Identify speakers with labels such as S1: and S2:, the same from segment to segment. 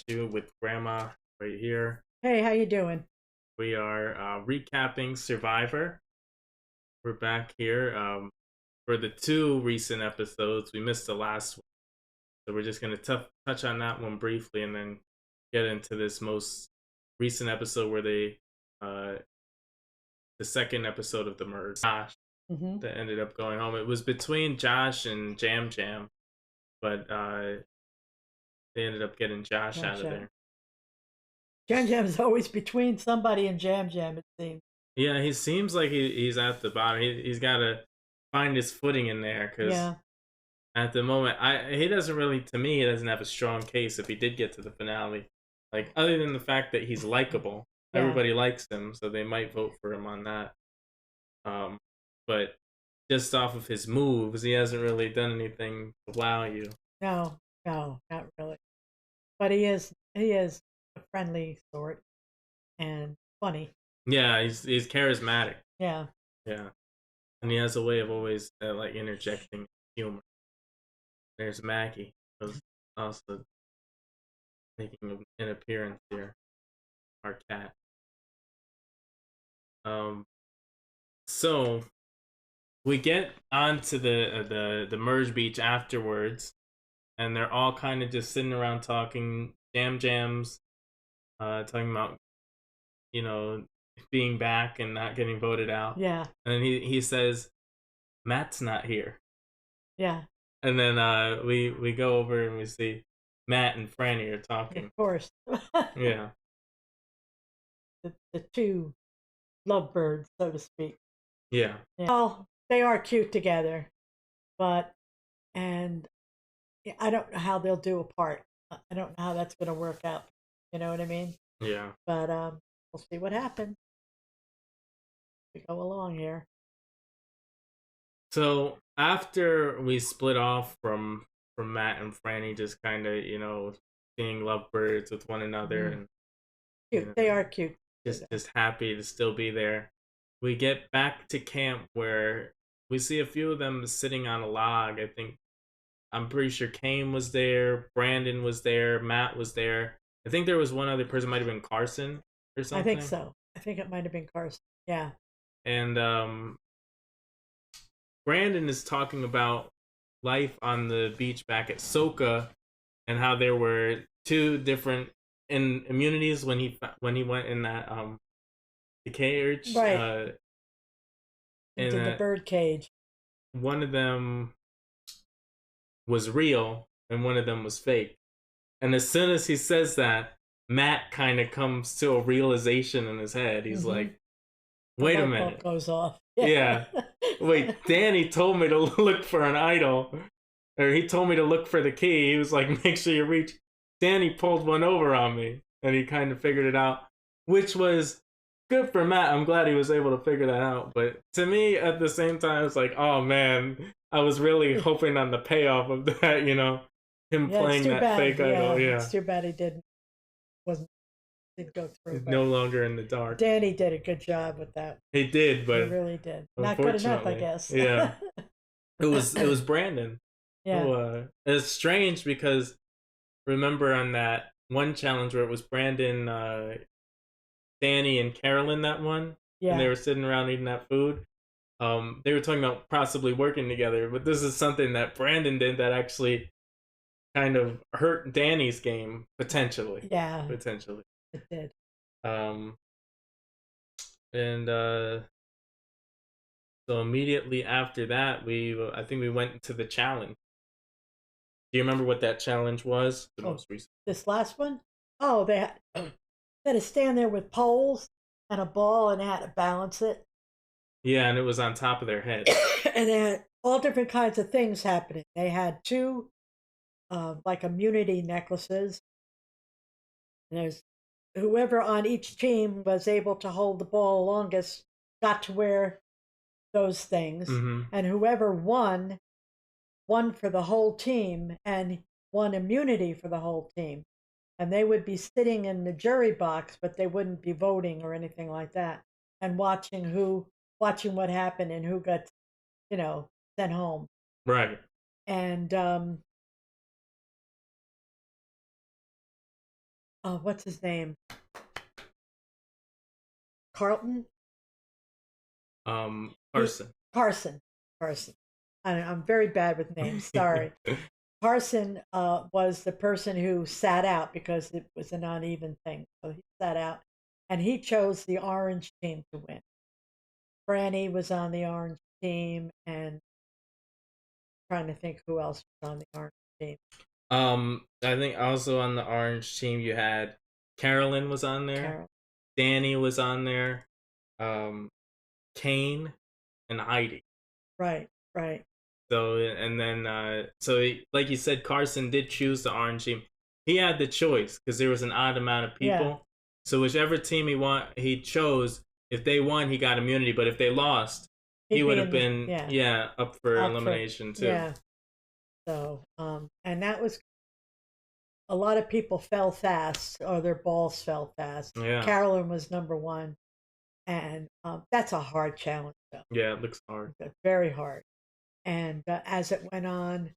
S1: you with Grandma right here.
S2: Hey, how you doing?
S1: We are recapping Survivor. We're back here for the two recent episodes. We missed the last one, so we're just going to touch on that one briefly, and then get into this most recent episode where uh, the second episode of the merge. Josh
S2: Mm-hmm.
S1: that ended up going home. It was between Josh and Jam Jam, but they ended up getting Josh
S2: Jam
S1: out of
S2: Jam.
S1: there.
S2: Jam Jam's always between somebody and Jam Jam, it seems.
S1: Yeah, he seems like he's at the bottom. He's got to find his footing in there because
S2: Yeah,
S1: at the moment, he doesn't really, to me, he doesn't have a strong case if he did get to the finale. Like, other than the fact that he's likable,
S2: yeah.
S1: everybody likes him, so they might vote for him on that. Um, but just off of his moves, he hasn't really done anything to wow you.
S2: No, no, not really. But he is a friendly sort and funny.
S1: Yeah, he's charismatic.
S2: Yeah.
S1: Yeah, and he has a way of always like interjecting humor. There's Maggie, who's also making an appearance here. Our cat. Um, so we get onto the merge beach afterwards, and they're all kind of just sitting around talking. Jam Jams, talking about you know being back and not getting voted out,
S2: Yeah.
S1: and then he says Matt's not here,
S2: Yeah.
S1: and then we go over and we see Matt and Franny are
S2: Of
S1: talking.
S2: course.
S1: Yeah,
S2: The two lovebirds, so to speak.
S1: yeah,
S2: Yeah. Well, they are cute together, but and I don't know how they'll do apart. I don't know how that's going to work out. You know what I mean?
S1: yeah.
S2: But we'll see what happens. We go along here.
S1: So after we split off from Matt and Franny, just kind of being lovebirds with one another,
S2: Mm.
S1: and you
S2: Cute.
S1: know
S2: They are cute.
S1: just happy to still be there. We get back to camp where we see a few of them sitting on a log. I'm pretty sure Kane was there, Brandon was there, Matt was there. I think there was one other person, might have been Carson or
S2: I think
S1: something.
S2: so. I think it might have been Carson. Yeah.
S1: And Brandon is talking about life on the beach back at Soka and how there were two different immunities when he went in that the cage,
S2: Right.
S1: and
S2: Into the bird cage.
S1: one of them was real and one of them was fake. And as soon as he says that, Matt kind of comes to a realization in his head. He's
S2: Mm-hmm.
S1: like,
S2: The
S1: "Wait a
S2: light bulb
S1: minute,
S2: goes off.
S1: yeah,
S2: Yeah.
S1: wait, Danny told me to look for an idol, or he told me to look for the key. He was like, make sure you reach. Danny pulled one over on me, and he kind of figured it out, which was good for Matt. I'm glad he was able to figure that out. But to me, at the same time, it's like, oh man, I was really hoping on the payoff of that. Him
S2: Yeah, it's
S1: playing
S2: too
S1: that
S2: bad.
S1: fake idol.
S2: Yeah,
S1: Yeah,
S2: it's too bad he wasn't didn't go through.
S1: he's
S2: But
S1: no longer in the dark.
S2: Danny did a good job with that.
S1: He did,
S2: He
S1: but
S2: really did. Not good enough, I
S1: unfortunately,
S2: guess.
S1: yeah, it was Brandon.
S2: Yeah.
S1: Who it's strange because remember on that one challenge where it was Brandon, Danny, and Carolyn that one, and they
S2: Yeah.
S1: were sitting around eating that food. They were talking about possibly working together, but this is something that Brandon did that actually kind of hurt Danny's game potentially.
S2: Yeah.
S1: Potentially.
S2: It did.
S1: Um, and so immediately after that, I think we went into the challenge. Do you remember what that challenge was? The
S2: Oh,
S1: most recent.
S2: this last one? Oh, they had to stand there with poles and a ball, and they had to balance it.
S1: Yeah, and it was on top of their heads.
S2: And they had all different kinds of things happening. They had two, like immunity necklaces. And there's whoever on each team was able to hold the ball longest got to wear those things,
S1: Mm-hmm.
S2: and whoever won for the whole team and won immunity for the whole team. And they would be sitting in the jury box, but they wouldn't be voting or anything like that, and watching what happened and who got, you know, sent home.
S1: Right.
S2: And what's his name? Carlton?
S1: Carson.
S2: Carson. Carson. I'm very bad with names. Sorry. Carson was the person who sat out because it was an uneven thing. So he sat out and he chose the orange team to win. Franny was on the orange team and I'm trying to think who else was on the orange team.
S1: I think also on the orange team you had Carolyn was on there. Danny was on there. Kane and Heidi.
S2: Right, right.
S1: So and then like you said, Carson did choose the orange team. He had the choice because there was an odd amount of people. Yeah. So whichever team he chose, if they won, he got immunity. But if they lost, he would have been up for elimination too.
S2: Yeah. So and that was a lot of people fell fast or their balls fell fast.
S1: Yeah.
S2: Carolyn was number 1, and that's a hard challenge though.
S1: Yeah, it looks hard.
S2: Very hard. And as it went on,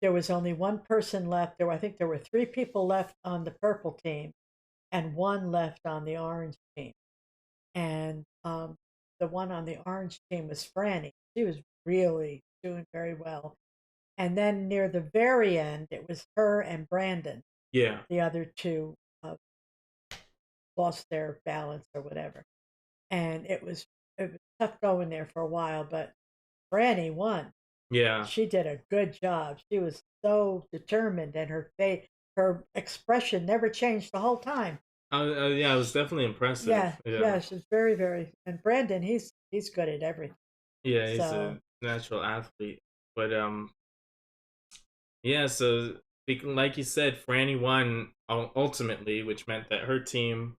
S2: there was only one person left. I think there were 3 people left on the purple team and 1 left on the orange team. And the one on the orange team was Franny. She was really doing very well. And then near the very end, it was her and Brandon.
S1: Yeah.
S2: The other 2 lost their balance or whatever. And it was tough going there for a while, but Franny won.
S1: Yeah.
S2: She did a good job. She was so determined, and her expression never changed the whole time.
S1: Yeah, it was definitely impressive.
S2: Yeah, she's very, very. And Brandon, he's good at everything.
S1: Yeah, he's a natural athlete. But yeah. So like you said, Franny won ultimately, which meant that her team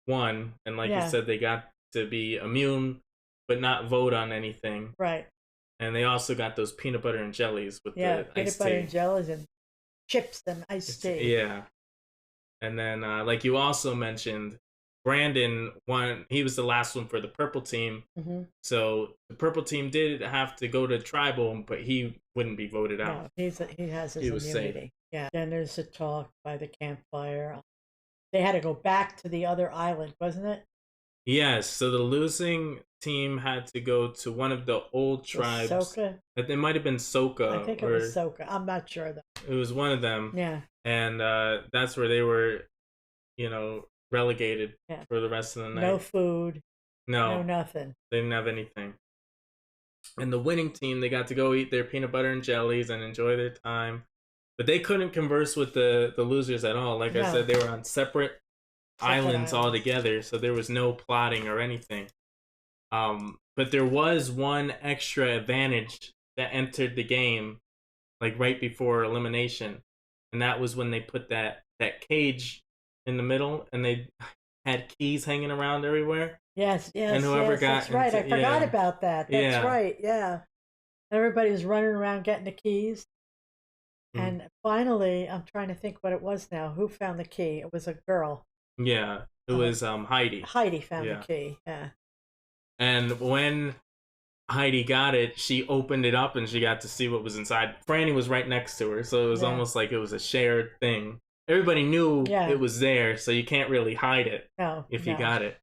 S1: won, and like you said, they got to be immune, but not vote on anything.
S2: Right.
S1: And they also got those peanut butter and jellies with the
S2: peanut butter and jellies and chips and iced tea.
S1: Yeah. And then, like you also mentioned, Brandon won. He was the last one for the purple team.
S2: Mm-hmm.
S1: So the purple team did have to go to tribal, but he wouldn't be voted out.
S2: No, he has his immunity. Safe. Yeah. Then there's a talk by the campfire. They had to go back to the other island, wasn't it?
S1: Yes. So the losing team had to go to one of the old tribes.
S2: Soka?
S1: It might have been Soka.
S2: I think it was Soka. I'm not sure though.
S1: It was one of them.
S2: Yeah.
S1: And that's where they were, relegated for the rest of the night.
S2: No food.
S1: No
S2: nothing.
S1: They didn't have anything. And the winning team, they got to go eat their peanut butter and jellies and enjoy their time. But they couldn't converse with the losers at all. Like I said, they were on separate islands altogether, so there was no plotting or anything. But there was one extra advantage that entered the game, like right before elimination, and that was when they put that cage in the middle, and they had keys hanging around everywhere.
S2: Yes,
S1: and whoever got
S2: that's right. I forgot about that. That's right. Yeah, everybody was running around getting the keys. And finally, I'm trying to think what it was now. Who found the key? It was a girl.
S1: Yeah, it was Heidi.
S2: Heidi found the key, yeah.
S1: And when Heidi got it, she opened it up and she got to see what was inside. Franny was right next to her, so it was almost like it was a shared thing. Everybody knew it was there, so you can't really hide it if you got it.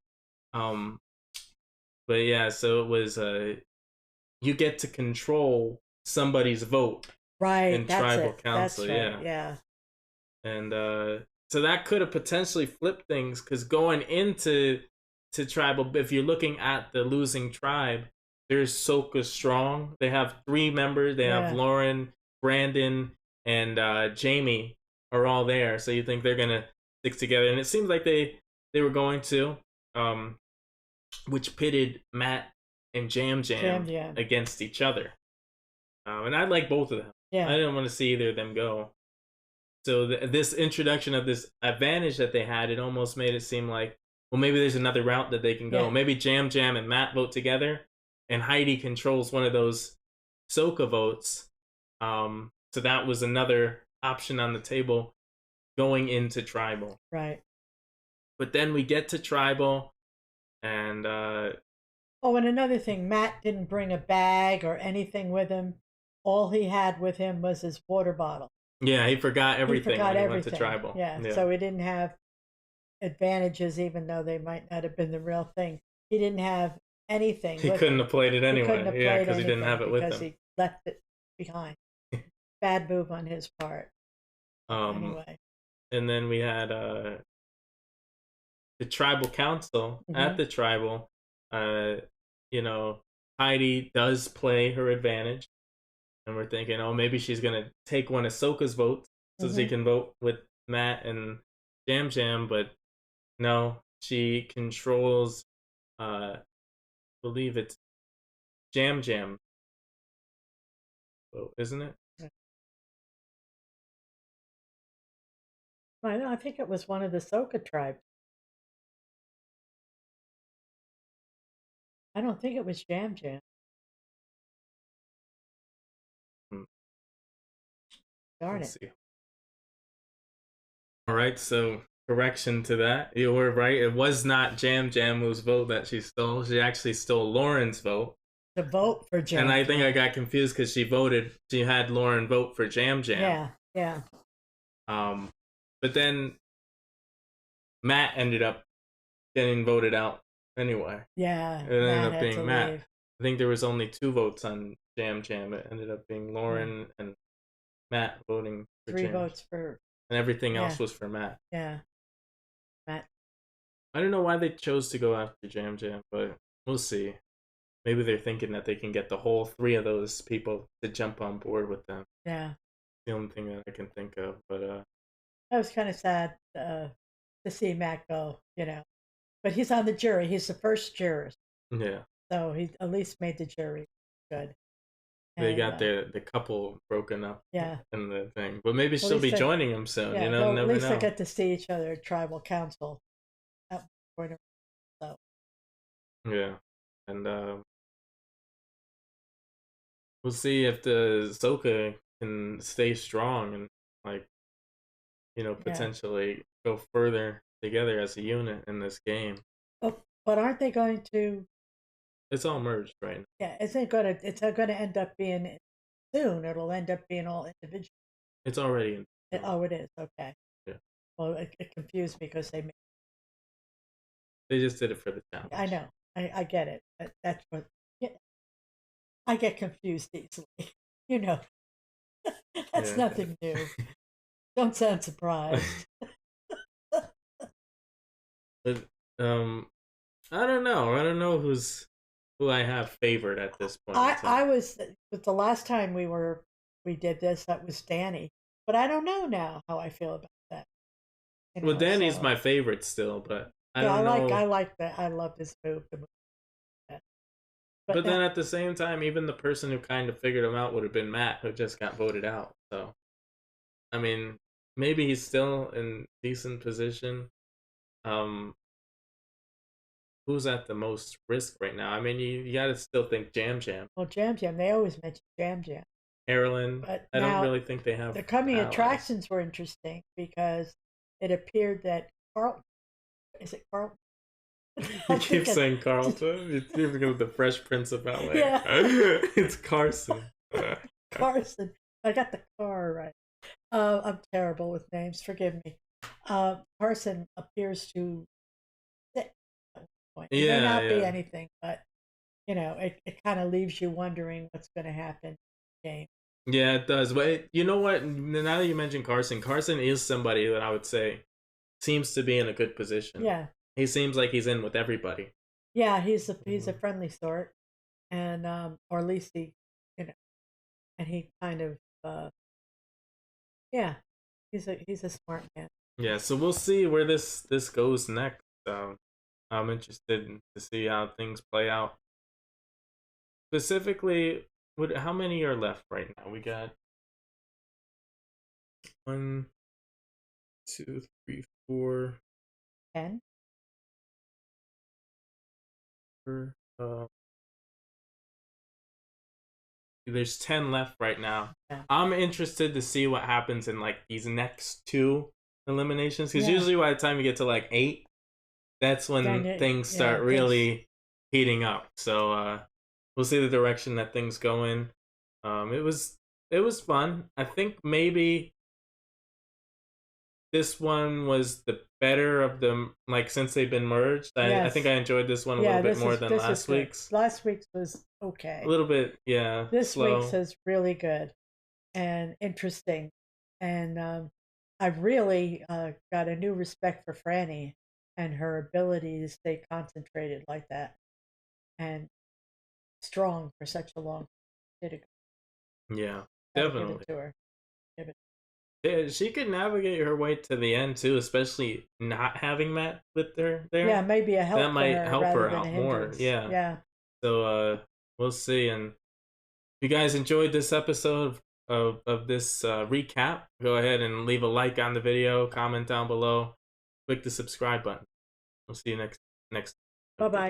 S1: But yeah, so it was you get to control somebody's vote.
S2: Right,
S1: in tribal council,
S2: right. Yeah.
S1: And so that could have potentially flipped things, because going into tribal, if you're looking at the losing tribe, there's Soka Strong. They have 3 members. They have Lauren, Brandon, and Jamie are all there. So you think they're gonna stick together, and it seems like they were going to, which pitted Matt and Jam Jam against each other. And I like both of them.
S2: Yeah.
S1: I didn't want to see either of them go. So this introduction of this advantage that they had, it almost made it seem like, well, maybe there's another route that they can go. Maybe Jam Jam and Matt vote together, and Heidi controls one of those Soka votes. So that was another option on the table going into tribal.
S2: Right.
S1: But then we get to tribal, and
S2: oh, and another thing, Matt didn't bring a bag or anything with him. All he had with him was his water bottle.
S1: Yeah, he forgot everything when he went to tribal.
S2: Yeah, so he didn't have advantages, even though they might not have been the real thing. He didn't have anything
S1: He
S2: with
S1: couldn't
S2: him.
S1: have played it
S2: He couldn't
S1: anyway.
S2: have
S1: Yeah,
S2: played
S1: because he didn't
S2: anything
S1: have it with
S2: because
S1: him.
S2: he left it behind. Bad move on his part.
S1: Um,
S2: Anyway.
S1: and then we had the tribal council. At the tribal. You know, Heidi does play her advantage, and we're thinking, oh, maybe she's gonna take one of Ahsoka's votes so she can vote with Matt and Jam Jam, but no, she controls. I believe it's Jam Jam, isn't it?
S2: I think it was one of the Soka tribes. I don't think it was Jam Jam. Darn
S1: Let's
S2: it.
S1: see. All right, so correction to that. You were right. It was not Jam Jam whose vote that she stole. She actually stole Lauren's vote.
S2: To vote for Jam
S1: And I think
S2: Jam.
S1: I got confused because she had Lauren vote for Jam Jam.
S2: Yeah.
S1: But then Matt ended up getting voted out anyway.
S2: Yeah.
S1: It ended
S2: Matt
S1: up being Matt.
S2: leave.
S1: I think there was only 2 votes on Jam Jam. It ended up being Lauren and Matt voting for
S2: 3
S1: Jam.
S2: votes for.
S1: And everything else was for Matt.
S2: Yeah. Matt.
S1: I don't know why they chose to go after Jam Jam, but we'll see. Maybe they're thinking that they can get the whole 3 of those people to jump on board with them.
S2: Yeah.
S1: The only thing that I can think of, but
S2: that was kind of sad to see Matt go, but he's on the jury. He's the first juror.
S1: Yeah.
S2: So he at least made the jury good.
S1: They got the couple broken up.
S2: Yeah.
S1: In the thing, but maybe she'll be joining him soon. Yeah, never
S2: at least
S1: know.
S2: they get to see each other at tribal council. So.
S1: Yeah, and we'll see if the Ahsoka can stay strong and potentially go further together as a unit in this game.
S2: But aren't they going to?
S1: It's all merged right now.
S2: Yeah, it's going to end up being soon. It'll end up being all individual.
S1: It's already in.
S2: Oh, it is. Okay.
S1: Yeah.
S2: Well, it confused me because they
S1: just did it for the challenge.
S2: I know. I get it. That's what. Yeah, I get confused easily. That's nothing new. Don't sound surprised.
S1: But I don't know. I don't know who I have favored at this point.
S2: I was, but the last time we did this, that was Danny. But I don't know now how I feel about that.
S1: Well, Danny's my favorite still, but I don't know.
S2: I like that. I love this move.
S1: But then at the same time, even the person who kind of figured him out would have been Matt, who just got voted out. So, I mean, maybe he's still in decent position. Who's at the most risk right now? I mean, you got to still think Jam Jam.
S2: Well, Jam Jam, they always mention Jam Jam.
S1: Carolyn, but I don't really think they have.
S2: The coming attractions were interesting because it appeared that Carlton, is it Carlton?
S1: You keep saying Carlton. You keep thinking of the Fresh Prince of Bel-Air.
S2: Yeah.
S1: It's Carson.
S2: Carson. I got the car right. I'm terrible with names. Forgive me. Carson appears to sit at one point. It may not be anything, but it kind of leaves you wondering what's going to happen in the game.
S1: Yeah, it does. But you know what? Now that you mentioned Carson is somebody that I would say seems to be in a good position.
S2: Yeah.
S1: He seems like he's in with everybody.
S2: Yeah, he's a friendly sort, and or at least he, and he kind of, he's a smart man.
S1: Yeah, so we'll see where this goes next. I'm interested to see how things play out. Specifically, how many are left right now? We got 1, 2, 3, 4,
S2: 10.
S1: There's 10 left right now.
S2: Yeah.
S1: I'm interested to see what happens in like these next 2 eliminations, because usually by the time you get to like 8, that's when things start really heating up. So we'll see the direction that things go in. It was fun. I think maybe this one was the better of them, like, since they've been merged. I think I enjoyed this one a little bit more than last week's.
S2: Last week's was okay.
S1: A little bit, yeah.
S2: This
S1: slow.
S2: week's is really good and interesting. And I've really got a new respect for Franny and her ability to stay concentrated like that and strong for such a long time.
S1: Yeah,
S2: Gotta
S1: definitely.
S2: give it to her.
S1: Yeah, she could navigate her way to the end too, especially not having Matt with her there.
S2: Yeah, maybe a help
S1: that might
S2: for her
S1: help
S2: rather
S1: her
S2: than
S1: out
S2: a
S1: more.
S2: hindrance.
S1: Yeah.
S2: Yeah.
S1: So we'll see. And if you guys enjoyed this episode of this recap, go ahead and leave a like on the video, comment down below, click the subscribe button. We'll see you next.
S2: Bye bye.